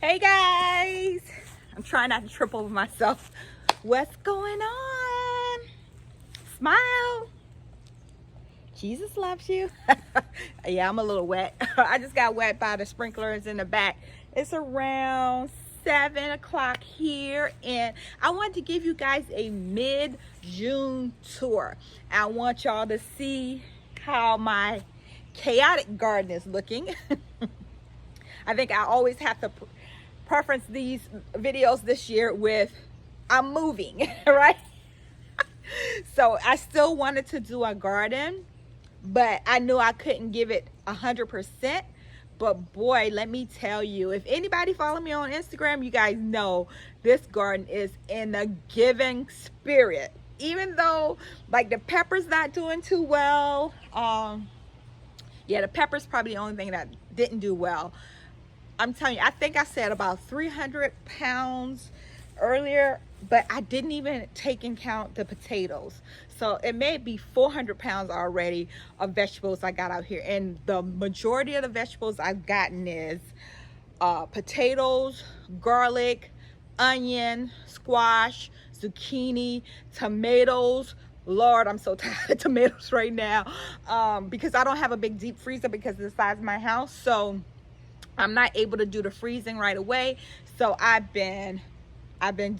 Hey guys, I'm trying not to trip over myself. What's going on? Smile. Jesus loves you. Yeah, I'm a little wet. I just got wet by the sprinklers in the back. It's around 7 o'clock here, and I wanted to give you guys a mid-June tour. I want y'all to see how my chaotic garden is looking. I think I always have to preference these videos this year with I'm moving, right? So I still wanted to do a garden, but I knew I couldn't give it 100%. But boy, let me tell you, if anybody follow me on Instagram, you guys know this garden is in a giving spirit. Even though like the pepper's not doing too well, yeah, the pepper's probably the only thing that didn't do well. I'm telling you, I think I said about 300 pounds earlier, but I didn't even take in count the potatoes. So it may be 400 pounds already of vegetables I got out here. And the majority of the vegetables I've gotten is potatoes, garlic, onion, squash, zucchini, tomatoes. Lord, I'm so tired of tomatoes right now because I don't have a big deep freezer because of the size of my house. So I'm not able to do the freezing right away. So I've been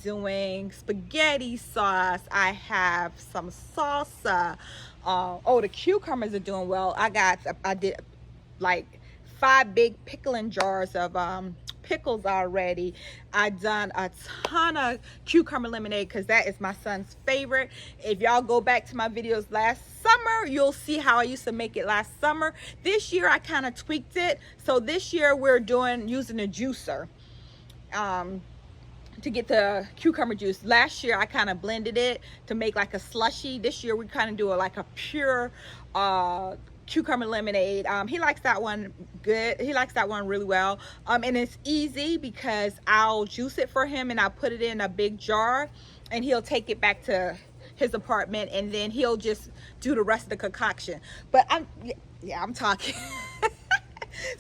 doing spaghetti sauce. I have some salsa. Oh, the cucumbers are doing well. I did like 5 big pickling jars of pickles already. I've done a ton of cucumber lemonade because that is my son's favorite. If y'all go back to my videos last summer, you'll see how I used to make it last summer. This year I kind of tweaked it. So this year we're using a juicer to get the cucumber juice. Last year I kind of blended it to make like a slushy. This year we kind of do like a pure cucumber lemonade. He likes that one good. He likes that one really well. And it's easy because I'll juice it for him and I'll put it in a big jar and he'll take it back to his apartment and then he'll just do the rest of the concoction. But I'm talking.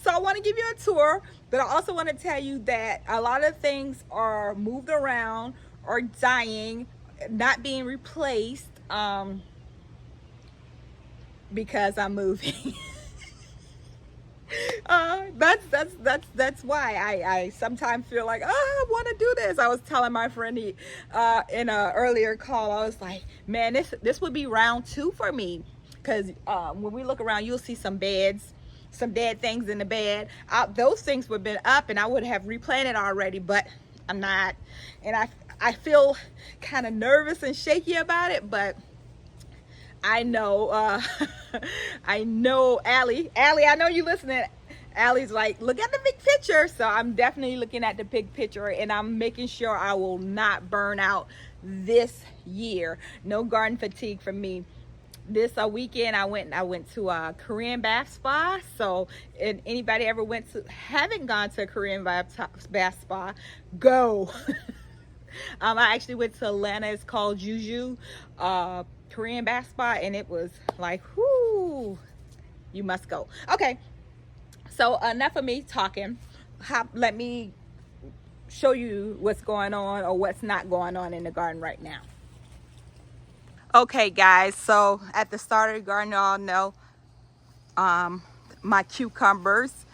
So I want to give you a tour, but I also want to tell you that a lot of things are moved around or dying, not being replaced because I'm moving. That's why I sometimes feel like, oh, I want to do this. I was telling my friend in an earlier call, I was like, man, this would be round 2 for me because when we look around, you'll see some beds, some dead things in the bed. Those things would have been up and I would have replanted already, but I'm not. And I feel kind of nervous and shaky about it, but I know I know Allie, I know you listening. Allie's like, look at the big picture. So I'm definitely looking at the big picture and I'm making sure I will not burn out this year. No garden fatigue for me. This weekend I went to a Korean bath spa. So if anybody ever haven't gone to a Korean bath spa, go. I actually went to Atlanta. It's called Juju Korean bath spa, and it was like, whoo, you must go. Okay, so enough of me talking. Let me show you what's going on or what's not going on in the garden right now. Okay guys, so at the start of the garden, y'all know my cucumbers,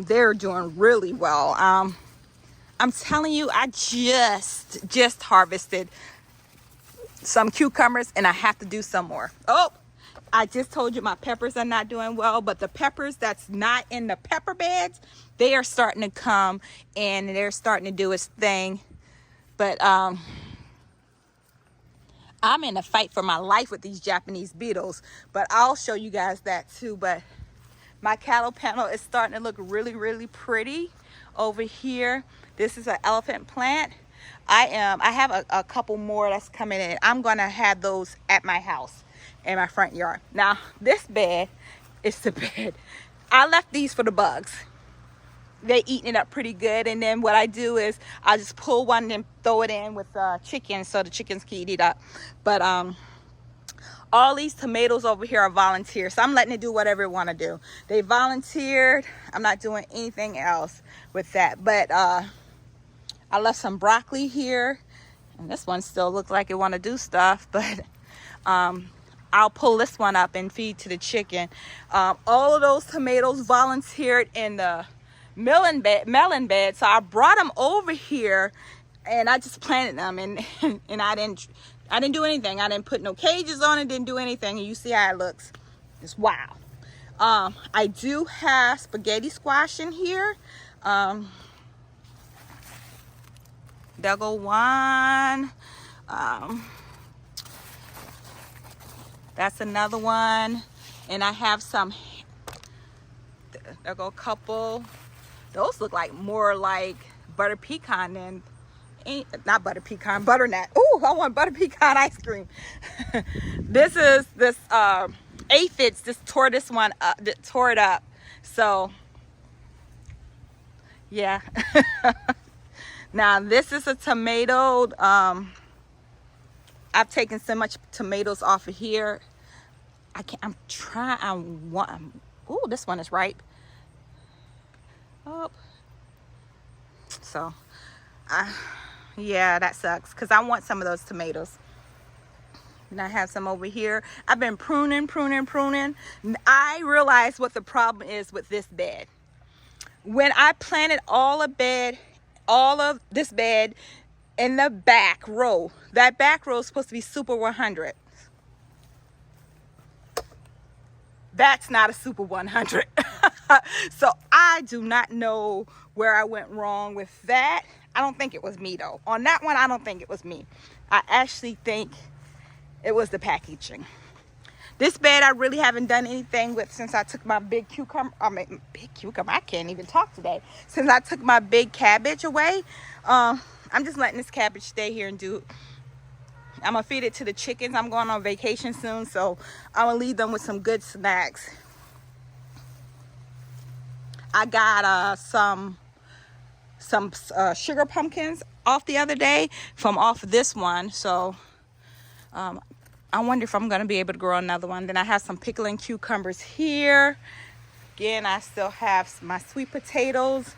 they're doing really well. I'm telling you, I just harvested some cucumbers and I have to do some more. Oh, I just told you my peppers are not doing well, but the peppers that's not in the pepper beds, they are starting to come and they're starting to do its thing. But I'm in a fight for my life with these Japanese beetles, but I'll show you guys that too. But my cattle panel is starting to look really, really pretty over here. This is an elephant plant. I have a couple more that's coming in. I'm gonna have those at my house in my front yard. Now this bed is the bed. I left these for the bugs. They eating it up pretty good, and then what I do is I just pull one and throw it in with chickens so the chickens can eat it up. But all these tomatoes over here are volunteer, so I'm letting it do whatever it want to do. They volunteered. I'm not doing anything else with that. But I left some broccoli here, and this one still looks like it want to do stuff, but I'll pull this one up and feed to the chicken. All of those tomatoes volunteered in the melon bed, so I brought them over here, and I just planted them, and and I didn't do anything. I didn't put no cages on it, didn't do anything, and you see how it looks. It's wow. I do have spaghetti squash in here. There go one. That's another one. And I have some, there go a couple. Those look like more like butter pecan than, not butter pecan, butternut. Oh, I want butter pecan ice cream. This aphids just tore this one up, tore it up. So, yeah. Now this is a tomato. I've taken so much tomatoes off of here. I'm trying. Oh, this one is ripe. Oh, so, yeah, that sucks because I want some of those tomatoes. And I have some over here. I've been pruning. I realized what the problem is with this bed. When I planted all of this bed in the back row, that back row is supposed to be super 100. That's not a super 100. So I do not know where I went wrong with that. I don't think it was me though. On that one, I don't think it was me. I actually think it was the packaging. This bed I really haven't done anything with since I took my big cucumber. I can't even talk today. Since I took my big cabbage away, I'm just letting this cabbage stay here and I'm gonna feed it to the chickens. I'm going on vacation soon, so I'm gonna leave them with some good snacks. I got some sugar pumpkins off the other day from off this one, so I wonder if I'm gonna be able to grow another one. Then I have some pickling cucumbers here. Again, I still have my sweet potatoes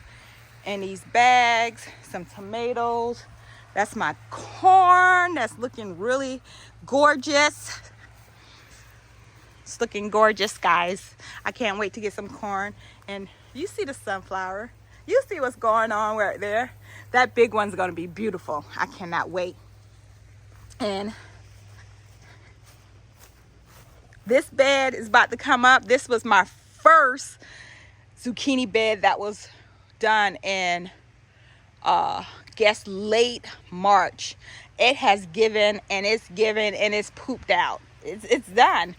in these bags, some tomatoes. That's my corn. That's looking really gorgeous. It's looking gorgeous, guys. I can't wait to get some corn. And you see the sunflower. You see what's going on right there. That big one's gonna be beautiful. I cannot wait. And this bed is about to come up. This was my first zucchini bed that was done in guess late March. It has given and it's pooped out. It's done.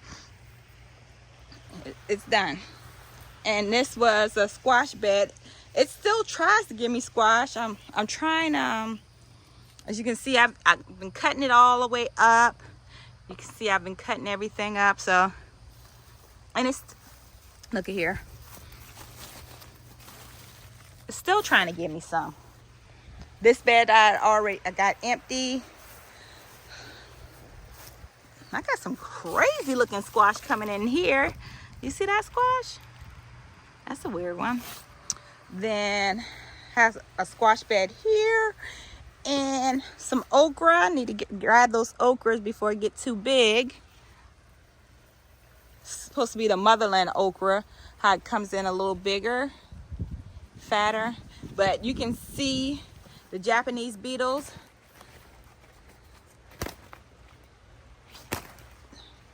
It's done. And this was a squash bed. It still tries to give me squash. I'm trying. As you can see, I've been cutting it all the way up. You can see I've been cutting everything up. So, and it's, look at here. It's still trying to give me some. This bed I got empty. I got some crazy looking squash coming in here. You see that squash? That's a weird one. Then has a squash bed here and some okra. I need to grab those okras before it get too big. It's supposed to be the motherland okra, how it comes in a little bigger, fatter. But you can see the Japanese beetles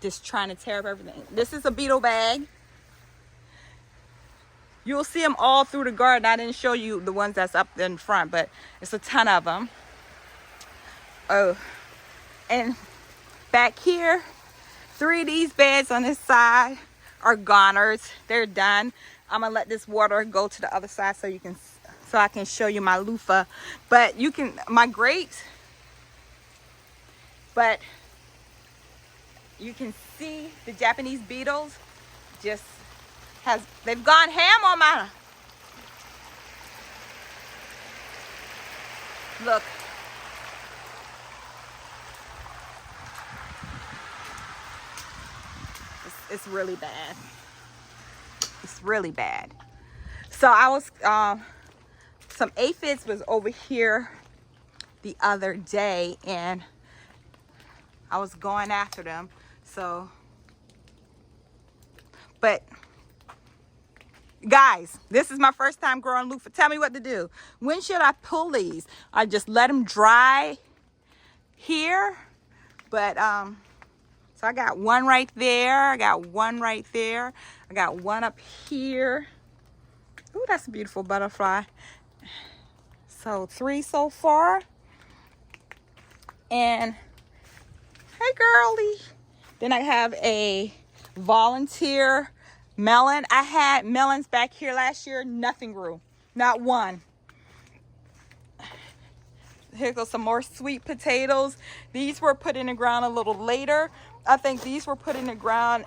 just trying to tear up everything. This is a beetle bag. You'll see them all through the garden. I didn't show you the ones that's up in front, but it's a ton of them. Oh, and back here, 3 of these beds on this side are goners. They're done. I'm gonna let this water go to the other side so I can show you my loofah. But you can, my grapes, but you can see the Japanese beetles just they've gone ham on my, look. It's really bad. It's really bad. So I was, some aphids was over here the other day, and I was going after them. So, but guys, this is my first time growing loofah. Tell me what to do. When should I pull these? I just let them dry here. But so I got one right there. I got one right there. I got one up here. Ooh, that's a beautiful butterfly. So 3 so far. And hey, girly. Then I have a volunteer melon. I had melons back here last year. Nothing grew. Not one. Here goes some more sweet potatoes. These were put in the ground a little later. I think these were put in the ground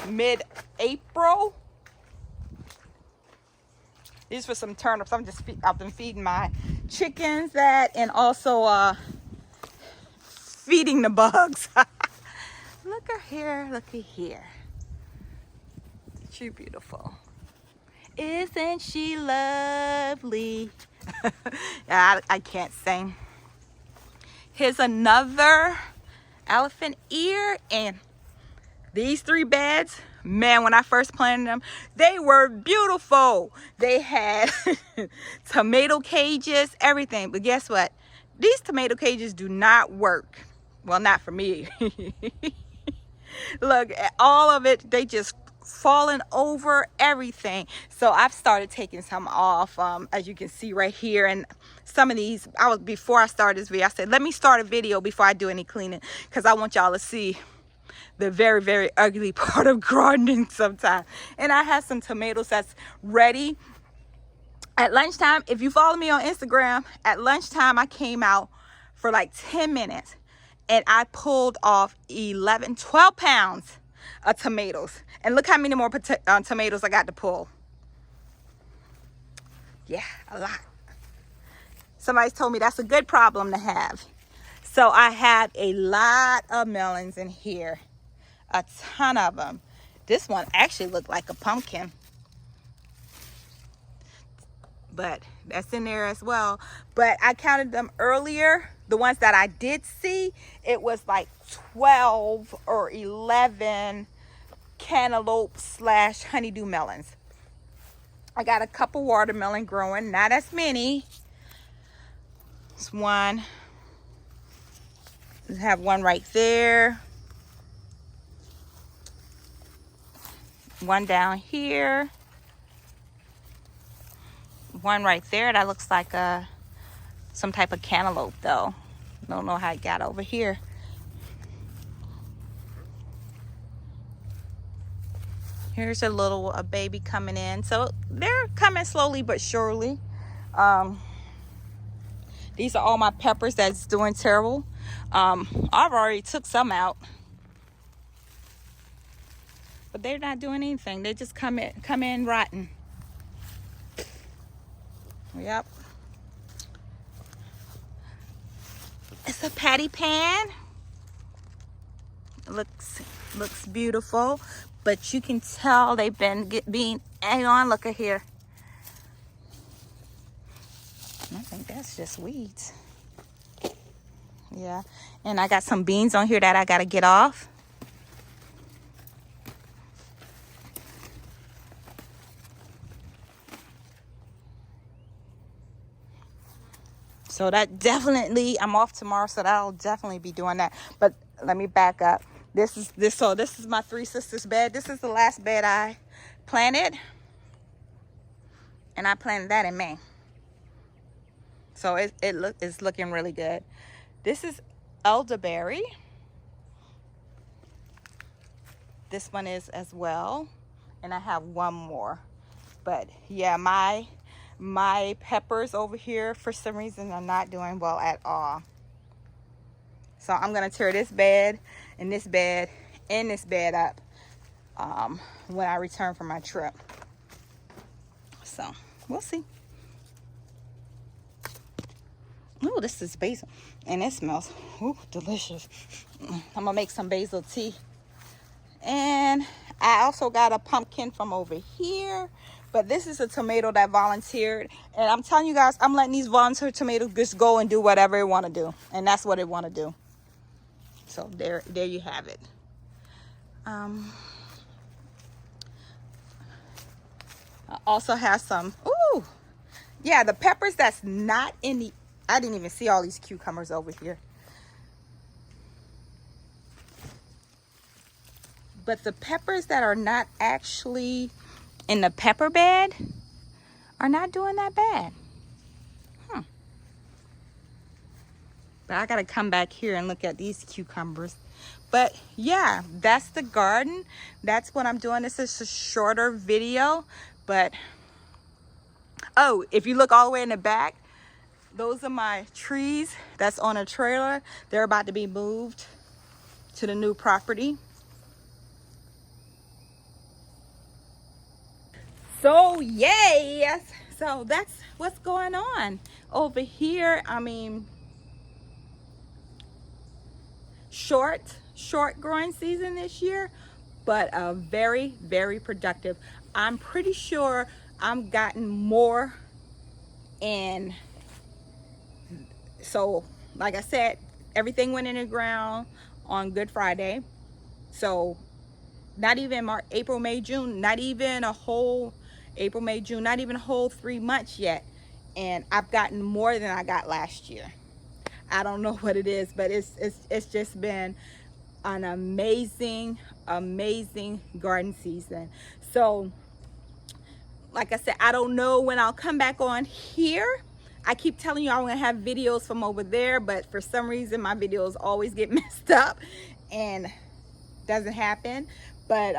mid-April. These were some turnips. I've been feeding my chickens that, and also feeding the bugs. Look at here, look at here. She's beautiful. Isn't she lovely? I can't sing. Here's another elephant ear, and these 3 beds, man, when I first planted them, they were beautiful. They had tomato cages, everything. But guess what? These tomato cages do not work. Well, not for me. Look, all of it, they just falling over everything. So I've started taking some off, as you can see right here. And some of these, before I started this video, I said, let me start a video before I do any cleaning, because I want y'all to see the very, very ugly part of gardening sometimes. And I have some tomatoes that's ready. At lunchtime, if you follow me on Instagram, at lunchtime I came out for like 10 minutes and I pulled off 12 pounds of tomatoes. And look how many more tomatoes I got to pull. Yeah, a lot. Somebody's told me that's a good problem to have. So I have a lot of melons in here. A ton of them. This one actually looked like a pumpkin. But that's in there as well. But I counted them earlier. The ones that I did see, it was like 12 or 11 cantaloupe / honeydew melons. I got a couple watermelon growing, not as many. It's one. I have one right there. One down here. One right there. That looks like some type of cantaloupe though. Don't know how it got over here. Here's a baby coming in. So they're coming slowly but surely. These are all my peppers that's doing terrible. I've already took some out. But they're not doing anything. They just come in rotten. Yep. It's a patty pan. It looks beautiful, but you can tell they've been being egged on. Look at here. I think that's just weeds. Yeah, and I got some beans on here that I gotta get off. So that definitely, I'm off tomorrow, so that'll definitely be doing that. But let me back up. This is my 3 sisters bed. This is the last bed I planted. And I planted that in May. So it's looking really good. This is elderberry. This one is as well. And I have one more. But yeah, my peppers over here for some reason are not doing well at all. So I'm gonna tear this bed and this bed and this bed up when I return from my trip. So we'll see. Oh, this is basil and it smells delicious. I'm gonna make some basil tea. And I also got a pumpkin from over here, But this is a tomato that volunteered. And I'm telling you guys, I'm letting these volunteer tomatoes just go and do whatever they want to do. And that's what they want to do. So there you have it. I also have some, ooh, yeah, the peppers that's not in the, I didn't even see all these cucumbers over here. But the peppers that are not actually in the pepper bed are not doing that bad. But I gotta come back here and look at these cucumbers. But yeah, that's the garden. That's what I'm doing. This is a shorter video, but oh, if you look all the way in the back, those are my trees that's on a trailer. They're about to be moved to the new property. So yay! So that's what's going on over here. I mean, short growing season this year, but very, very productive. I'm pretty sure I'm gotten more. And so, like I said, everything went in the ground on Good Friday. So not even April, May, June, not even a whole April, May, June, not even a whole 3 months yet. And I've gotten more than I got last year. I don't know what it is, but it's just been an amazing garden season. So like I said, I don't know when I'll come back on here. I keep telling you I'm gonna have videos from over there, but for some reason my videos always get messed up and doesn't happen. But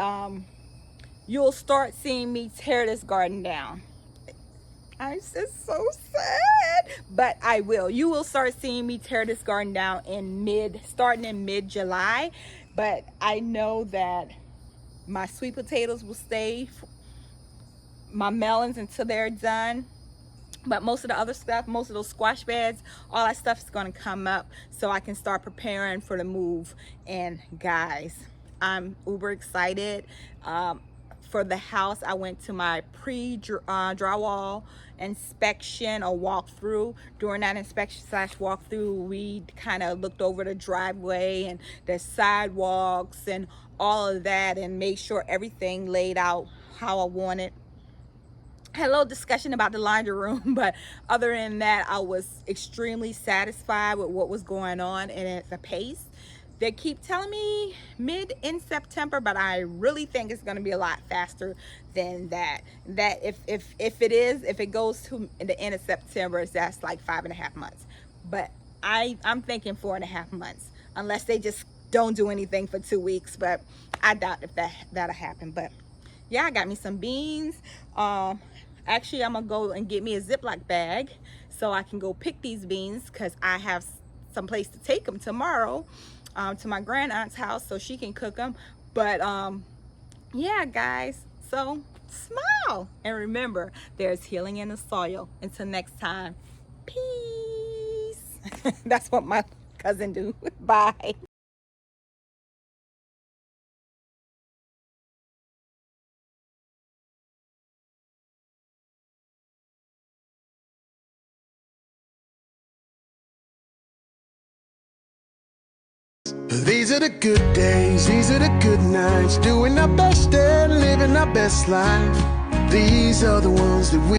you'll start seeing me tear this garden down. It's just so sad, but I will. You will start seeing me tear this garden down starting in mid-July. But I know that my sweet potatoes will stay, my melons until they're done. But most of the other stuff, most of those squash beds, all that stuff is going to come up so I can start preparing for the move. And guys, I'm uber excited. For the house, I went to my pre-drywall inspection or walkthrough. During that inspection / walkthrough, we kind of looked over the driveway and the sidewalks and all of that and made sure everything laid out how I wanted. Had a little discussion about the laundry room, but other than that, I was extremely satisfied with what was going on and at the pace. They keep telling me mid in September, but I really think it's going to be a lot faster than that. That if it goes to the end of September, that's like 5.5 months. But I'm thinking 4.5 months, unless they just don't do anything for 2 weeks. But I doubt if that'll happen. But yeah, I got me some beans. Actually, I'm gonna go and get me a Ziploc bag so I can go pick these beans because I have some place to take them tomorrow. To my grand aunt's house so she can cook them. But yeah guys, so smile and remember there's healing in the soil. Until next time, peace. That's what my cousin do. Bye. These are the good days, these are the good nights, doing our best and living our best life. These are the ones that we